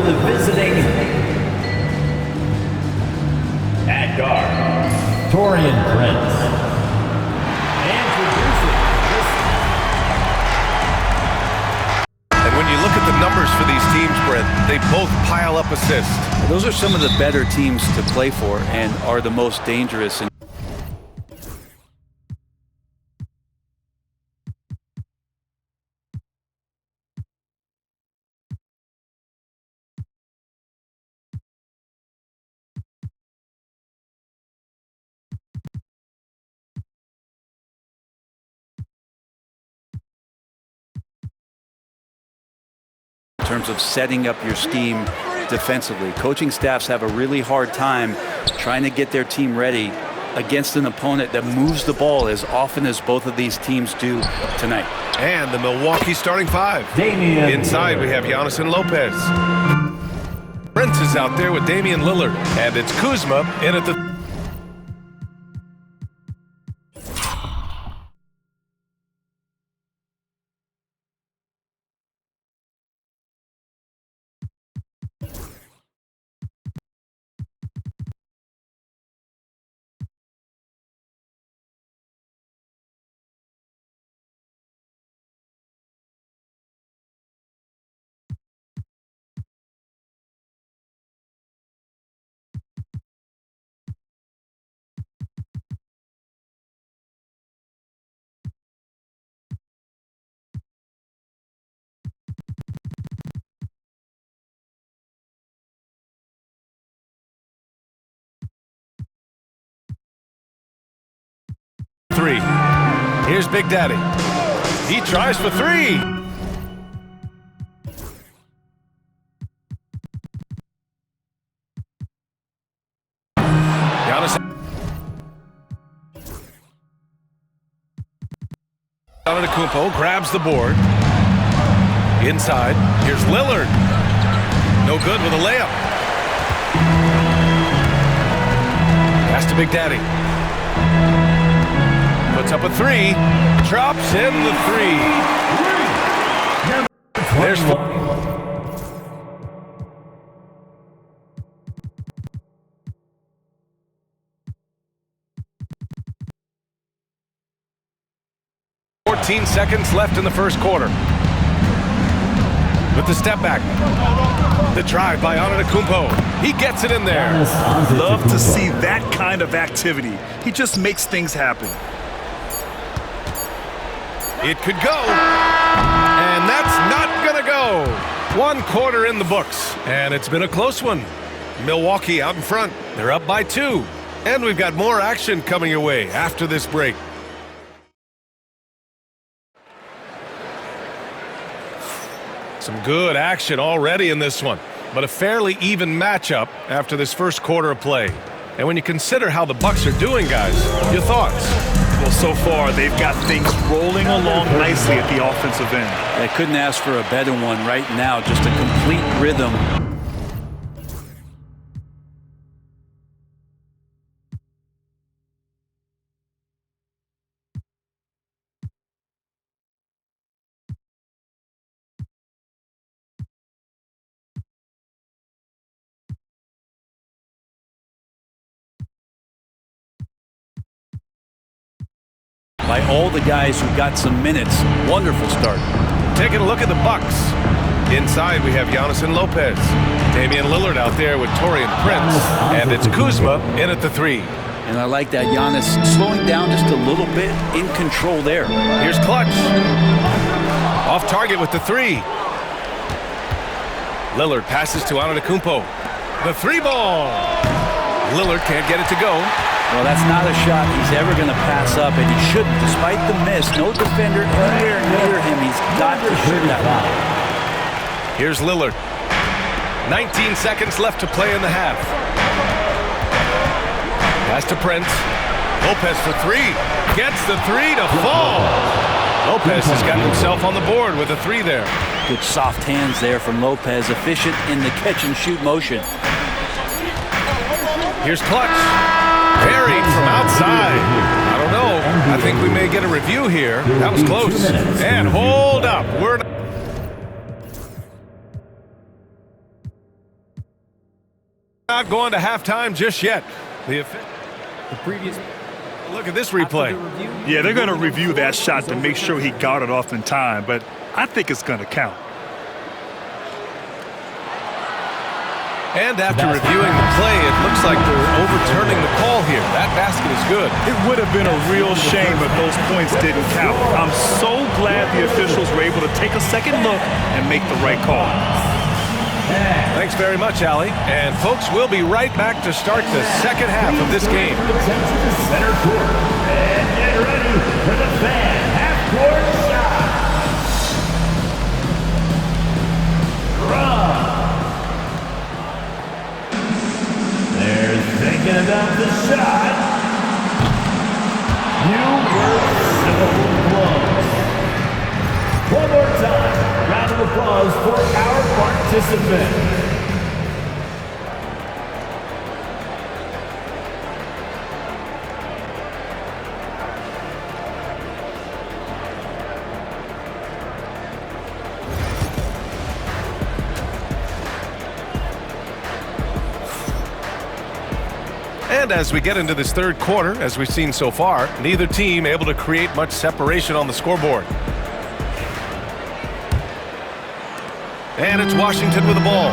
the visiting at guard, Taurean Prince. And when you look at the numbers for these teams, Brent, they both pile up assists. Those are some of the better teams to play for and are the most dangerous. In terms of setting up your scheme defensively. Coaching staffs have a really hard time trying to get their team ready against an opponent that moves the ball as often as both of these teams do tonight. And the Milwaukee starting five. Damian Inside we have Giannis and Lopez. Prince is out there with Damian Lillard. And it's Kuzma in at the... Three. Here's Big Daddy. He tries for three. Giannis. Antetokounmpo grabs the board. Inside. Here's Lillard. No good with a layup. Pass to Big Daddy. Puts up a three, drops in the three. There's 14 seconds left in the first quarter. With the step back. The drive by Antetokounmpo. He gets it in there. Love to see that kind of activity. He just makes things happen. It could go, and that's not gonna go. 1 quarter in the books, and it's been a close one. Milwaukee out in front. They're up by 2, and we've got more action coming your way after this break. Some good action already in this one, but a fairly even matchup after this first quarter of play. And when you consider how the Bucks are doing, guys, your thoughts? Well, so far, they've got things rolling along nicely at the offensive end. I couldn't ask for a better one right now. Just a complete rhythm. By all the guys who got some minutes. Wonderful start. Taking a look at the Bucks. Inside we have Giannis and Lopez. Damian Lillard out there with Taurean Prince. And it's Kuzma in at the three. And I like that Giannis slowing down just a little bit, in control there. Here's Clutch. Off target with the three. Lillard passes to Antetokounmpo. The three ball. Lillard can't get it to go. Well, that's not a shot he's ever going to pass up, and he shouldn't. Despite the miss, no defender anywhere near him. He's got to shoot that one. Here's Lillard. 19 seconds left to play in the half. Pass to Prince. Lopez for three. Gets the three to fall. Lopez has got himself on the board with a three there. Good soft hands there from Lopez. Efficient in the catch-and-shoot motion. Here's Clutch. Buried from outside. I don't know. I think we may get a review here. That was close. And hold up. Not going to halftime just yet. The previous. Look at this replay. Yeah, they're going to review that shot to make sure he got it off in time, but I think it's going to count. And after reviewing the play, it looks like they're overturning the call here. That basket is good. It would have been a real shame if those points didn't count. I'm so glad the officials were able to take a second look and make the right call. Thanks very much, Allie. And folks, we'll be right back to start the second half of this game. Center court. And get ready for the fan half-court shot. Draw. They're thinking about the shot. You were so close. One more time. Round of applause for our participant. And as we get into this third quarter, as we've seen so far, neither team able to create much separation on the scoreboard. And it's Washington with the ball.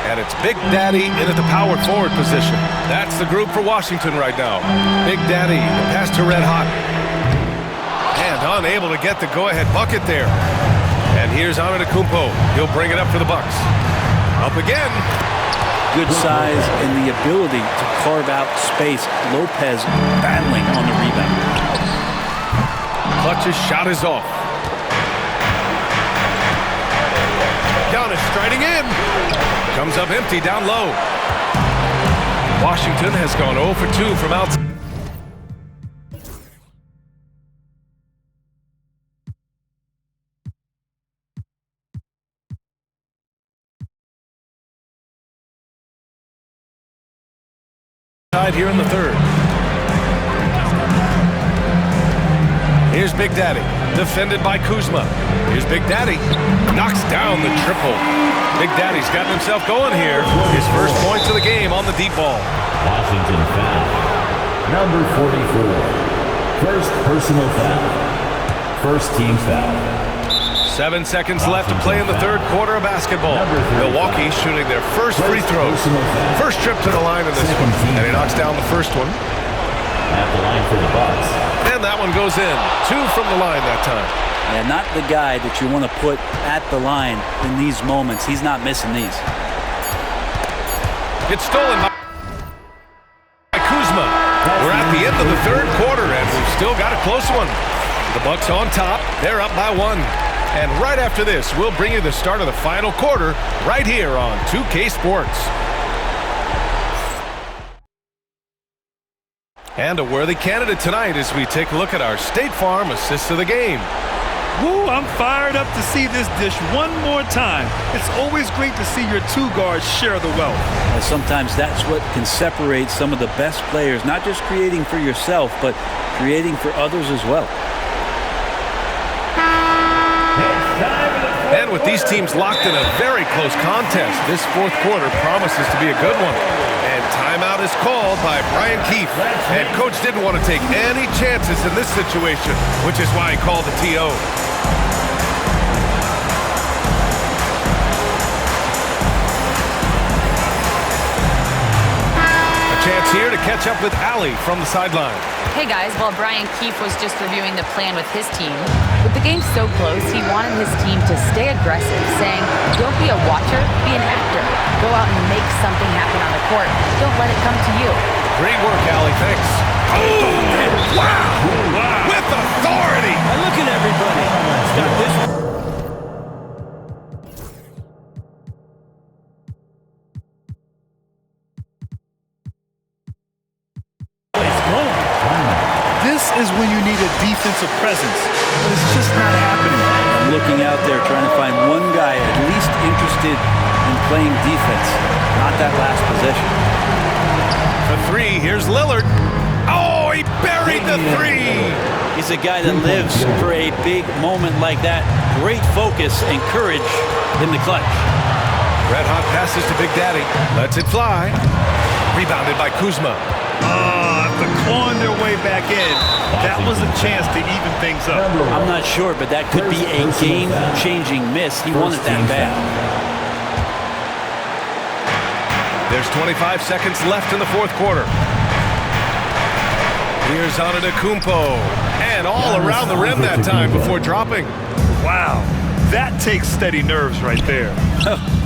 And it's Big Daddy in at the power forward position. That's the group for Washington right now. Big Daddy, the pass to Red Hot. And unable to get the go-ahead bucket there. And here's Antetokounmpo. He'll bring it up for the Bucks. Up again. Good size and the ability to carve out space. Lopez battling on the rebound. Clutch's shot is off. Giannis striding in. Comes up empty down low. Washington has gone 0 for 2 from outside. Here in the third. Here's Big Daddy, defended by Kuzma. Here's Big Daddy, knocks down the triple. Big Daddy's gotten himself going here. His first points of the game on the deep ball. Washington foul. Number 44. First personal foul. First team foul. 7 seconds left to play in the third quarter of basketball. Milwaukee shooting their first free throws. First trip to the line in this one, and he knocks down the first one. At the line for the Bucks. And that one goes in. 2 from the line that time. Yeah, not the guy that you want to put at the line in these moments. He's not missing these. It's stolen by Kuzma. We're at the end of the third quarter, and we've still got a close one. The Bucks on top. They're up by 1. And right after this, we'll bring you the start of the final quarter right here on 2K Sports. And a worthy candidate tonight as we take a look at our State Farm assists of the game. Woo, I'm fired up to see this dish one more time. It's always great to see your two guards share the wealth. And sometimes that's what can separate some of the best players, not just creating for yourself, but creating for others as well. And with these teams locked in a very close contest, this fourth quarter promises to be a good one. And timeout is called by Brian Keefe. And coach didn't want to take any chances in this situation, which is why he called the TO. A chance here to catch up with Allie from the sideline. Hey guys, while Brian Keefe was just reviewing the plan with his team, with the game so close, he wanted his team to stay aggressive, saying, don't be a watcher, be an actor. Go out and make something happen on the court. Don't let it come to you. Great work, Allie. Thanks. Oh, wow! With authority! And look at everybody. Got this. This is when you need a defensive presence, but it's just not happening. I'm looking out there trying to find one guy at least interested in playing defense, not that last possession. For 3, here's Lillard. Oh, he buried the 3! He's a guy that lives for a big moment like that. Great focus and courage in the clutch. Red hot passes to Big Daddy. Lets it fly. Rebounded by Kuzma. After clawing their way back in, that was a chance to even things up. I'm not sure, but that could be a game-changing miss. He wanted that bad. There's 25 seconds left in the fourth quarter. Here's Antetokounmpo. And all around the rim that time before dropping. Wow, that takes steady nerves right there.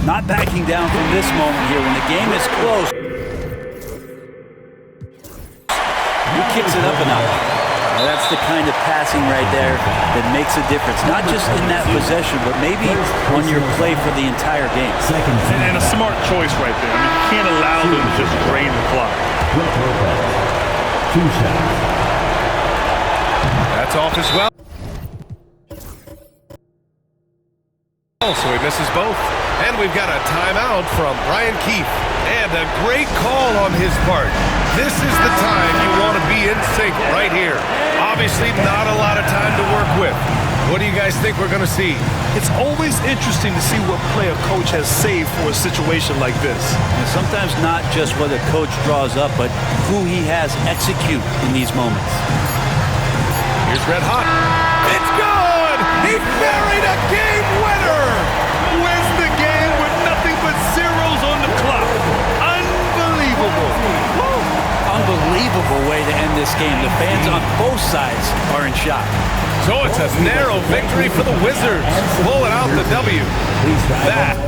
Not backing down from this moment here when the game is close. He kicks it up a notch. Now that's the kind of passing right there that makes a difference. Not just in that possession, but maybe on your play for the entire game. And a smart choice right there. I mean, you can't allow them to just drain the clock. Two shots. That's off as well. So he misses both. And we've got a timeout from Brian Keefe. And a great call on his part. This is the time you want to be in sync right here. Obviously not a lot of time to work with. What do you guys think we're going to see? It's always interesting to see what play a coach has saved for a situation like this. And sometimes not just what a coach draws up, but who he has execute in these moments. Here's Red Hot. It's good! He buried a game winner! Wins the game with nothing but zeros on the clock. Unbelievable. Woo. Unbelievable way to end this game. The fans on both sides are in shock. So it's a narrow victory for the Wizards, pulling out the W. That